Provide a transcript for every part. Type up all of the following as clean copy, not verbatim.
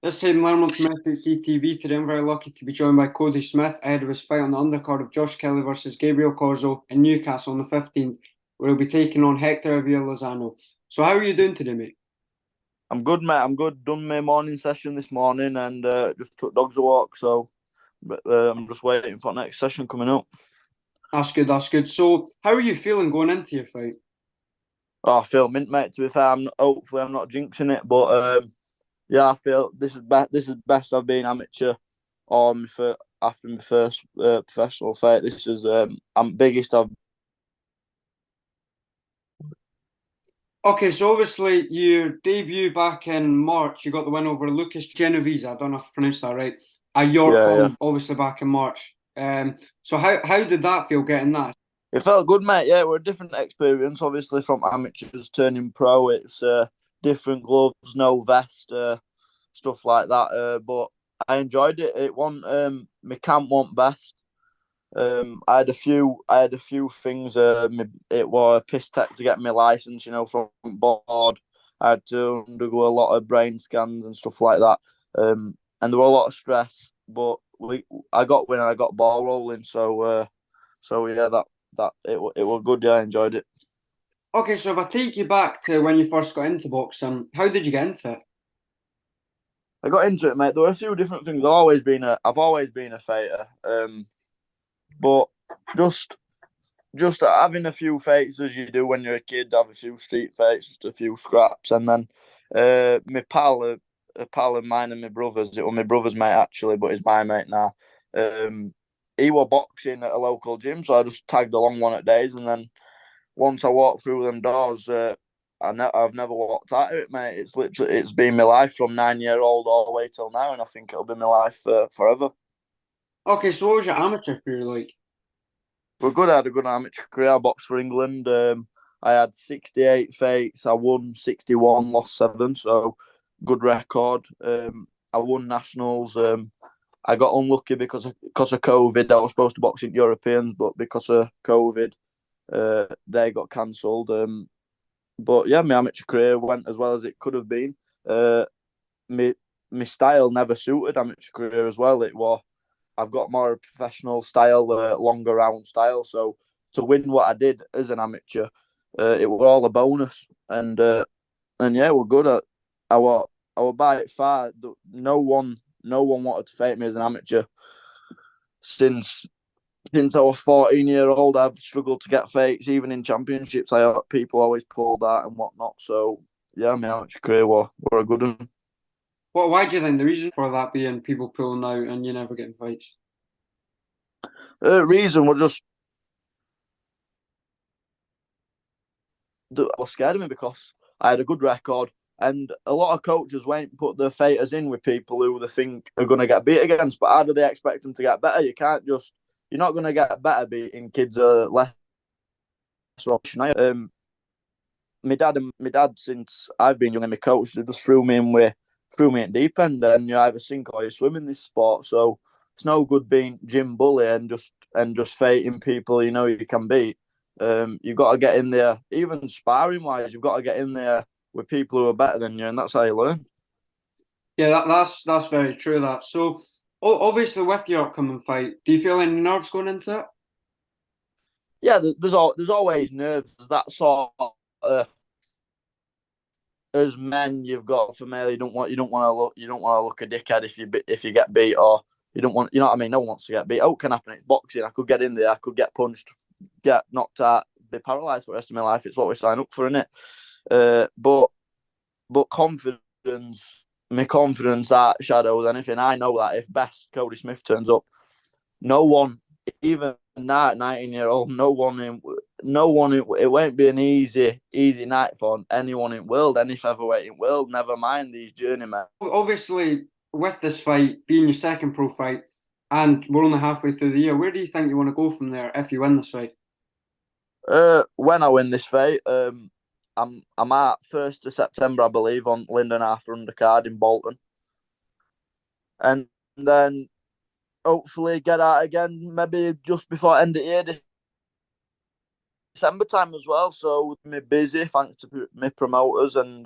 This is Hayden Lerman from SCTV. Today I'm very lucky to be joined by Codie Smith ahead of his fight on the undercard of Josh Kelly versus Gabriel Corzo in Newcastle on the 15th, where he'll be taking on Hector Avila Lozano. So how are you doing today, mate? I'm good, mate. I'm good. Done my morning session this morning and just took dogs a walk. So I'm just waiting for the next session coming up. That's good, that's good. So how are you feeling going into your fight? Oh, I feel mint, mate. To be fair, hopefully I'm not jinxing it, but yeah, I feel this is best I've been amateur on after my first professional fight. This is I'm biggest I've. Okay, so obviously your debut back in March, you got the win over Lucas Genovese. I don't know if I pronounced that right. At York Yeah, yeah. Hall, obviously back in March. So how did that feel getting that? It felt good, mate. Yeah, we're a different experience, obviously, from amateurs turning pro. It's different gloves, no vest, stuff like that. But I enjoyed it. It wasn't my camp wasn't best. I had a few things. It was a piss tech to get my license, from board. I had to undergo a lot of brain scans and stuff like that. And there were a lot of stress, but I got win and I got ball rolling. So yeah, it was good. Yeah, I enjoyed it. Okay, so if I take you back to when you first got into boxing, how did you get into it? I got into it, mate. There were a few different things. I've always been a fighter. But just having a few fights as you do when you're a kid, have a few street fights, just a few scraps, and then my pal, a pal of mine and my brothers. It was my brother's mate actually, but he's my mate now. Um, he was boxing at a local gym, so I just tagged along one at days, and then once I walked through them doors, I've never walked out of it, mate. It's been my life from 9 year old all the way till now, and I think it'll be my life forever. Okay, so what was your amateur career like? We're good. I had a good amateur career. I boxed for England. I had 68 fights. I won 61, lost seven. So good record. I won nationals. I got unlucky because of COVID. I was supposed to box in Europeans, but because of COVID, they got cancelled. But yeah, my amateur career went as well as it could have been. Uh, my my style never suited amateur career as well. I've got more professional style, longer round style. So to win what I did as an amateur, it was all a bonus. And yeah, we're good at. I was I was by it far. No one wanted to fight me as an amateur since since I was 14 year old. I've struggled to get fights, even in championships. People always pulled out and whatnot. So yeah, my amateur career were a good one. Why do you think the reason for that being people pulling out and you never getting fights? Reason was just was scared of me because I had a good record, and a lot of coaches won't put their fighters in with people who they think are going to get beat against. But how do they expect them to get better? You're not going to get better beating kids less option. My dad, since I've been young, and my coach, they just threw me in deep end, and you either sink or you swim in this sport. So it's no good being gym bully and just fighting people you can beat. You've got to get in there, even sparring wise. You've got to get in there with people who are better than you, and that's how you learn. Yeah, that's very true. That so obviously with your upcoming fight, do you feel any nerves going into it? Yeah, there's always nerves. That sort of, as men, you've got for male. You don't want to look a dickhead if you get beat, or you don't want. You know what I mean? No one wants to get beat. Oh, it can happen. It's boxing. I could get in there. I could get punched, get knocked out, be paralysed for the rest of my life. It's what we sign up for, isn't it? But confidence, my confidence outshadows anything. I know that if best Codie Smith turns up, no one, even now at 19 year old, it won't be an easy night for anyone in world, any featherweight in world. Never mind these journeymen. Obviously, with this fight being your second pro fight, and we're only halfway through the year, where do you think you want to go from there if you win this fight? When I win this fight, I'm at 1st of September, I believe, on Linden Arthur undercard in Bolton, and then hopefully get out again maybe just before end of the year, December time as well. So me busy thanks to my promoters, and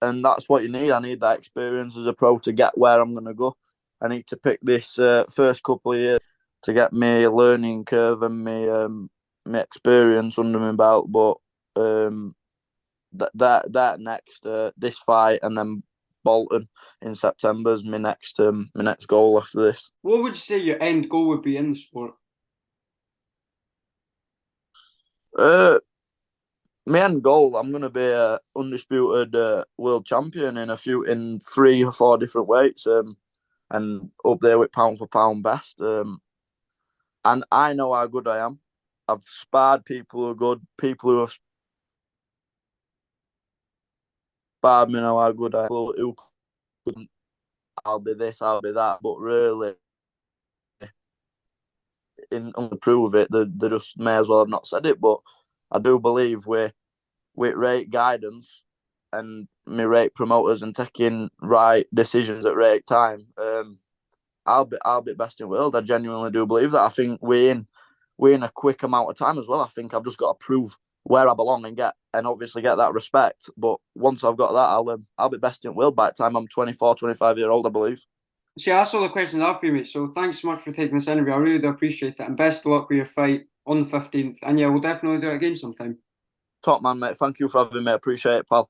and that's what you need. I need that experience as a pro to get where I'm going to go. I need to pick this first couple of years to get me learning curve and me experience under my belt. But that next this fight and then Bolton in September is my next goal after this. What would you say your end goal would be in the sport? My end goal, I'm gonna be a undisputed world champion in 3 or 4 different weights, and up there with pound for pound best. And I know how good I am. I've sparred people who are good. People who have sparred me know how good I am. Who couldn't, I'll be this, I'll be that. But really, to prove it, they just may as well have not said it. But I do believe with right guidance and me right promoters and taking right decisions at right time, I'll be best in the world. I genuinely do believe that. I think we're in a quick amount of time as well. I think I've just got to prove where I belong and obviously get that respect. But once I've got that, I'll be best in the world by the time I'm 24, 25 years old, I believe. See, that's all the questions I have for you, mate. So thanks so much for taking this interview. I really do appreciate it. And best of luck with your fight on the 15th. And yeah, we'll definitely do it again sometime. Top man, mate. Thank you for having me. I appreciate it, pal.